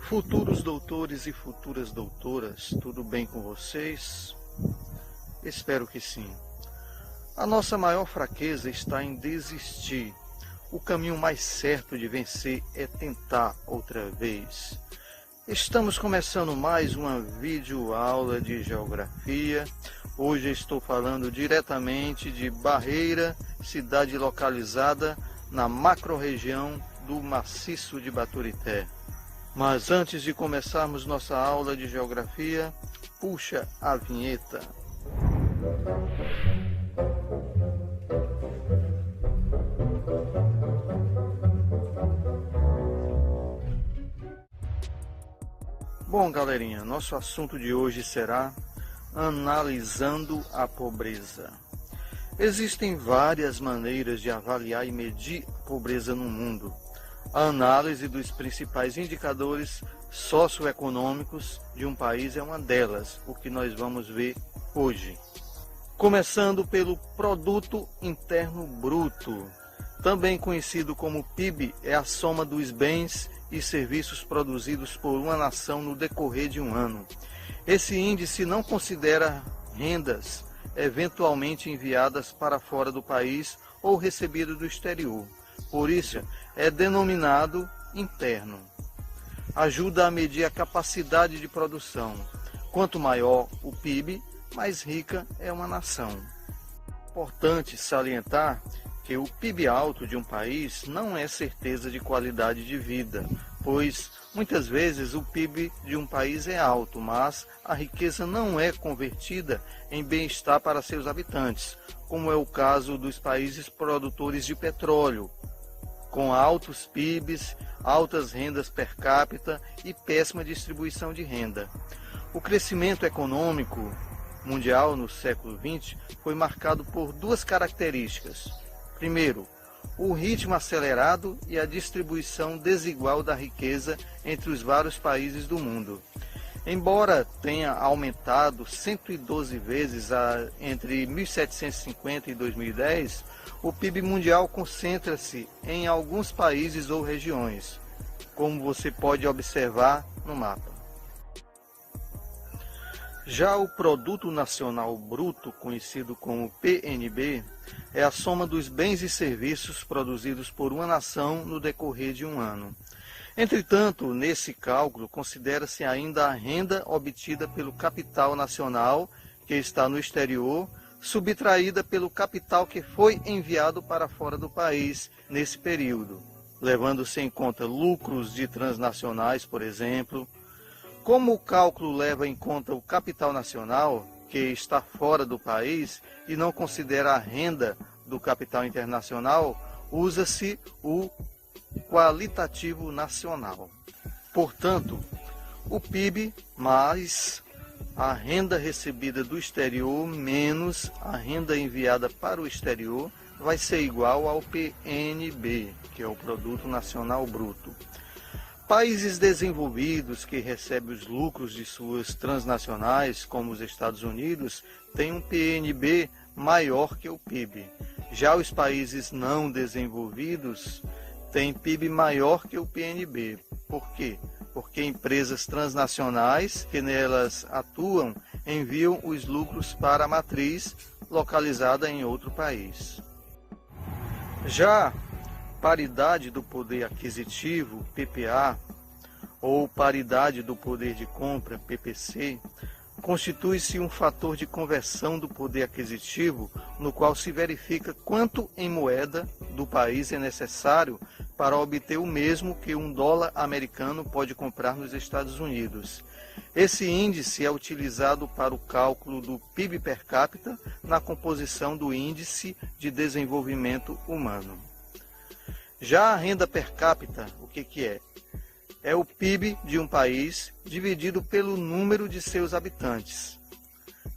Futuros doutores e futuras doutoras, tudo bem com vocês? Espero que sim. A nossa maior fraqueza está em desistir. O caminho mais certo de vencer é tentar outra vez. Estamos começando mais uma videoaula de geografia. Hoje estou falando diretamente de Barreira, cidade localizada na macro-região do Maciço de Baturité. Mas antes de começarmos nossa aula de geografia, puxa a vinheta. Bom, galerinha, nosso assunto de hoje será analisando a pobreza. Existem várias maneiras de avaliar e medir a pobreza no mundo. A análise dos principais indicadores socioeconômicos de um país é uma delas, o que nós vamos ver hoje. Começando pelo Produto Interno Bruto, também conhecido como PIB, é a soma dos bens e serviços produzidos por uma nação no decorrer de um ano. Esse índice não considera rendas eventualmente enviadas para fora do país ou recebidas do exterior. Por isso, é denominado interno. Ajuda a medir a capacidade de produção. Quanto maior o PIB, mais rica é uma nação. Importante salientar que o PIB alto de um país não é certeza de qualidade de vida, pois muitas vezes o PIB de um país é alto, mas a riqueza não é convertida em bem-estar para seus habitantes, como é o caso dos países produtores de petróleo, com altos PIBs, altas rendas per capita e péssima distribuição de renda. O crescimento econômico mundial no século XX foi marcado por duas características. Primeiro, o ritmo acelerado e a distribuição desigual da riqueza entre os vários países do mundo. Embora tenha aumentado 112 vezes entre 1750 e 2010, o PIB mundial concentra-se em alguns países ou regiões, como você pode observar no mapa. Já o Produto Nacional Bruto, conhecido como PNB, é a soma dos bens e serviços produzidos por uma nação no decorrer de um ano. Entretanto, nesse cálculo, considera-se ainda a renda obtida pelo capital nacional, que está no exterior, subtraída pelo capital que foi enviado para fora do país nesse período, levando-se em conta lucros de transnacionais, por exemplo. Como o cálculo leva em conta o capital nacional, que está fora do país, e não considera a renda do capital internacional, usa-se o qualitativo nacional. Portanto, o PIB mais a renda recebida do exterior menos a renda enviada para o exterior vai ser igual ao PNB, que é o Produto Nacional Bruto. Países desenvolvidos que recebem os lucros de suas transnacionais, como os Estados Unidos, têm um PNB maior que o PIB. Já os países não desenvolvidos têm PIB maior que o PNB. Por quê? Porque empresas transnacionais que nelas atuam enviam os lucros para a matriz localizada em outro país. Já paridade do poder aquisitivo, PPA, ou paridade do poder de compra, PPC, constitui-se um fator de conversão do poder aquisitivo, no qual se verifica quanto em moeda do país é necessário para obter o mesmo que um dólar americano pode comprar nos Estados Unidos. Esse índice é utilizado para o cálculo do PIB per capita na composição do Índice de Desenvolvimento Humano. Já a renda per capita, o que é? É o PIB de um país dividido pelo número de seus habitantes.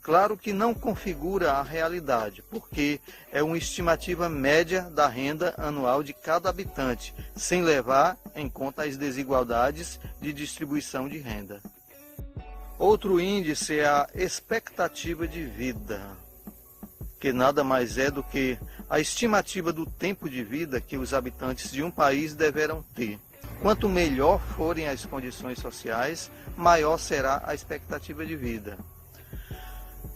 Claro que não configura a realidade, porque é uma estimativa média da renda anual de cada habitante, sem levar em conta as desigualdades de distribuição de renda. Outro índice é a expectativa de vida, que nada mais é do que a estimativa do tempo de vida que os habitantes de um país deverão ter. Quanto melhor forem as condições sociais, maior será a expectativa de vida.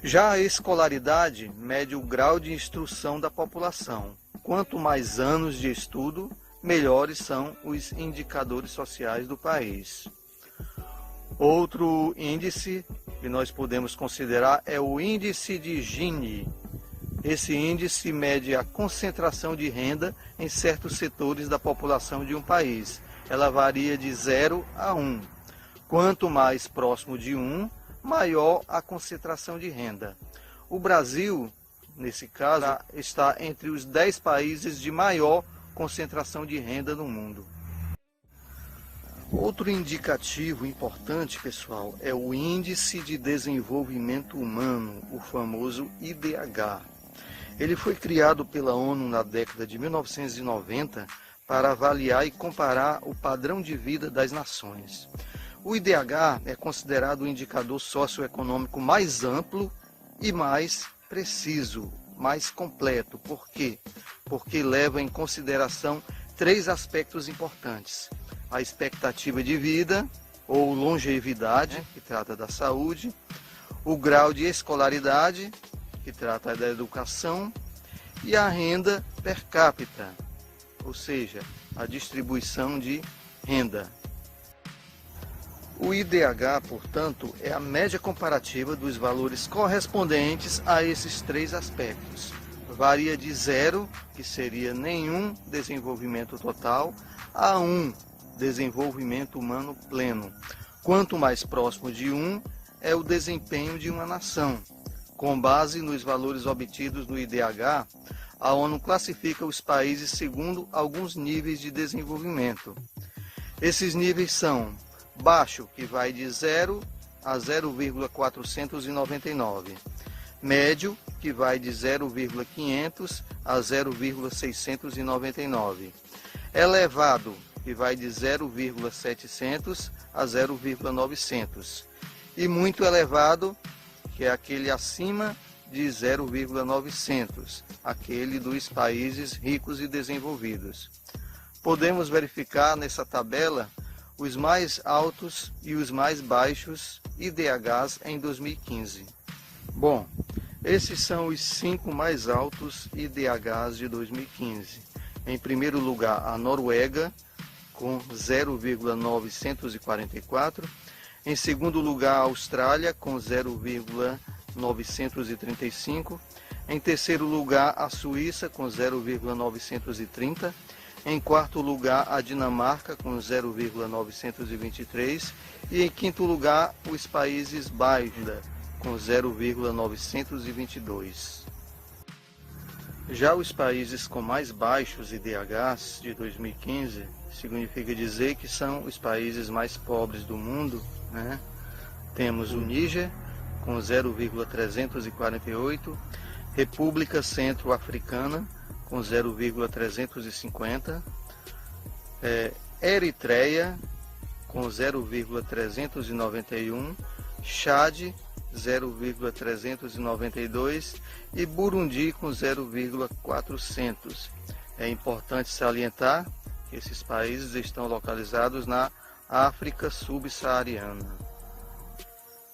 Já a escolaridade mede o grau de instrução da população. Quanto mais anos de estudo, melhores são os indicadores sociais do país. Outro índice que nós podemos considerar é o índice de Gini. Esse índice mede a concentração de renda em certos setores da população de um país. Ela varia de 0 a 1. Quanto mais próximo de 1, maior a concentração de renda. O Brasil, nesse caso, está entre os 10 países de maior concentração de renda no mundo. Outro indicativo importante, pessoal, é o Índice de Desenvolvimento Humano, o famoso IDH. Ele foi criado pela ONU na década de 1990 para avaliar e comparar o padrão de vida das nações. O IDH é considerado o indicador socioeconômico mais amplo e mais preciso, mais completo. Por quê? Porque leva em consideração 3 aspectos importantes: a expectativa de vida, ou longevidade, que trata da saúde, o grau de escolaridade, que trata da educação, e a renda per capita, ou seja, a distribuição de renda. O IDH, portanto, é a média comparativa dos valores correspondentes a esses 3 aspectos. Varia de 0, que seria nenhum desenvolvimento total, a 1, desenvolvimento humano pleno. Quanto mais próximo de 1 é o desempenho de uma nação. Com base nos valores obtidos no IDH, a ONU classifica os países segundo alguns níveis de desenvolvimento. Esses níveis são: baixo, que vai de 0 a 0,499. Médio, que vai de 0,500 a 0,699. Elevado, que vai de 0,700 a 0,900. E muito elevado, que é aquele acima de 0,900, aquele dos países ricos e desenvolvidos. Podemos verificar nessa tabela os mais altos e os mais baixos IDHs em 2015. Bom, esses são os 5 mais altos IDHs de 2015. Em primeiro lugar, a Noruega, com 0,944. Em segundo lugar, a Austrália, com 0,935. Em terceiro lugar, a Suíça, com 0,930. Em quarto lugar, a Dinamarca, com 0,923. E em quinto lugar, os Países Baixos, com 0,922. Já os países com mais baixos IDHs de 2015, significa dizer que são os países mais pobres do mundo, né? Temos o Níger, com 0,348, República Centro-Africana, com 0,350, Eritreia, com 0,391, Chad, 0,392 e Burundi com 0,400. É importante salientar que esses países estão localizados na África subsaariana.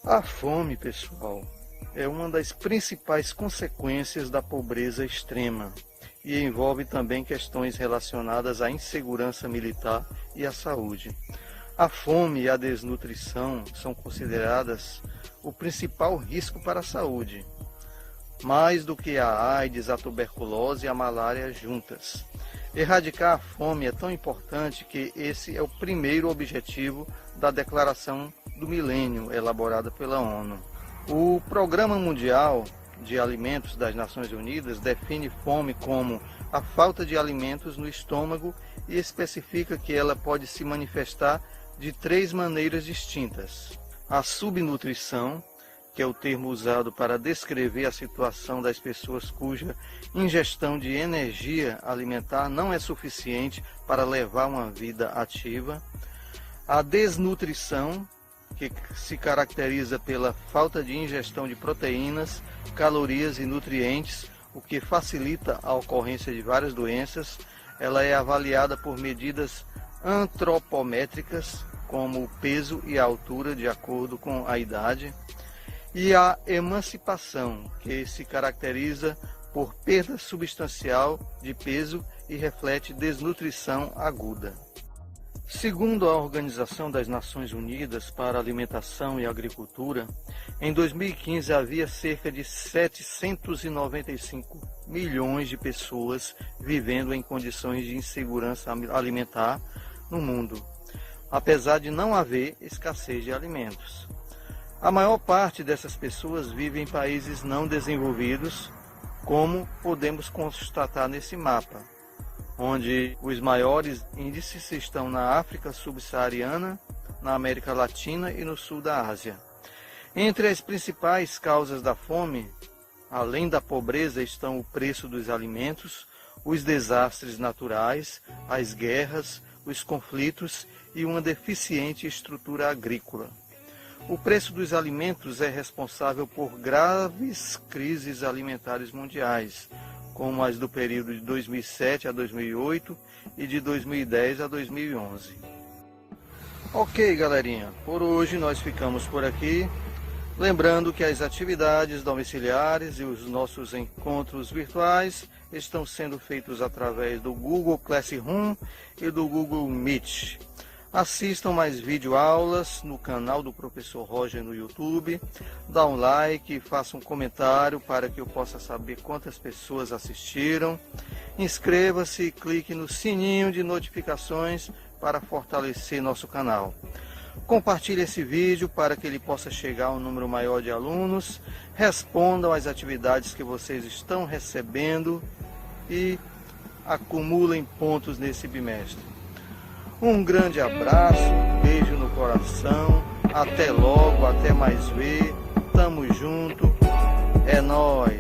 A fome, pessoal, é uma das principais consequências da pobreza extrema e envolve também questões relacionadas à insegurança militar e à saúde. A fome e a desnutrição são consideradas o principal risco para a saúde, mais do que a AIDS, a tuberculose e a malária juntas. Erradicar a fome é tão importante que esse é o primeiro objetivo da Declaração do Milênio, elaborada pela ONU. O Programa Mundial de Alimentos das Nações Unidas define fome como a falta de alimentos no estômago e especifica que ela pode se manifestar de 3 maneiras distintas. A subnutrição, que é o termo usado para descrever a situação das pessoas cuja ingestão de energia alimentar não é suficiente para levar uma vida ativa. A desnutrição, que se caracteriza pela falta de ingestão de proteínas, calorias e nutrientes, o que facilita a ocorrência de várias doenças. Ela é avaliada por medidas antropométricas, como o peso e a altura de acordo com a idade, e a emancipação, que se caracteriza por perda substancial de peso e reflete desnutrição aguda. Segundo a Organização das Nações Unidas para a Alimentação e Agricultura, em 2015 havia cerca de 795 milhões de pessoas vivendo em condições de insegurança alimentar no mundo, apesar de não haver escassez de alimentos. A maior parte dessas pessoas vive em países não desenvolvidos, como podemos constatar nesse mapa, onde os maiores índices estão na África subsaariana, na América Latina e no sul da Ásia. Entre as principais causas da fome, além da pobreza, estão o preço dos alimentos, os desastres naturais, as guerras, os conflitos e uma deficiente estrutura agrícola. O preço dos alimentos é responsável por graves crises alimentares mundiais, como as do período de 2007 a 2008 e de 2010 a 2011. Ok, galerinha, por hoje nós ficamos por aqui. Lembrando que as atividades domiciliares e os nossos encontros virtuais estão sendo feitos através do Google Classroom e do Google Meet. Assistam mais videoaulas no canal do Professor Roger no YouTube. Dá um like, faça um comentário para que eu possa saber quantas pessoas assistiram. Inscreva-se e clique no sininho de notificações para fortalecer nosso canal. Compartilhe esse vídeo para que ele possa chegar a um número maior de alunos. Respondam às atividades que vocês estão recebendo e acumulem pontos nesse bimestre. Um grande abraço, beijo no coração, até logo, até mais ver, tamo junto, é nóis!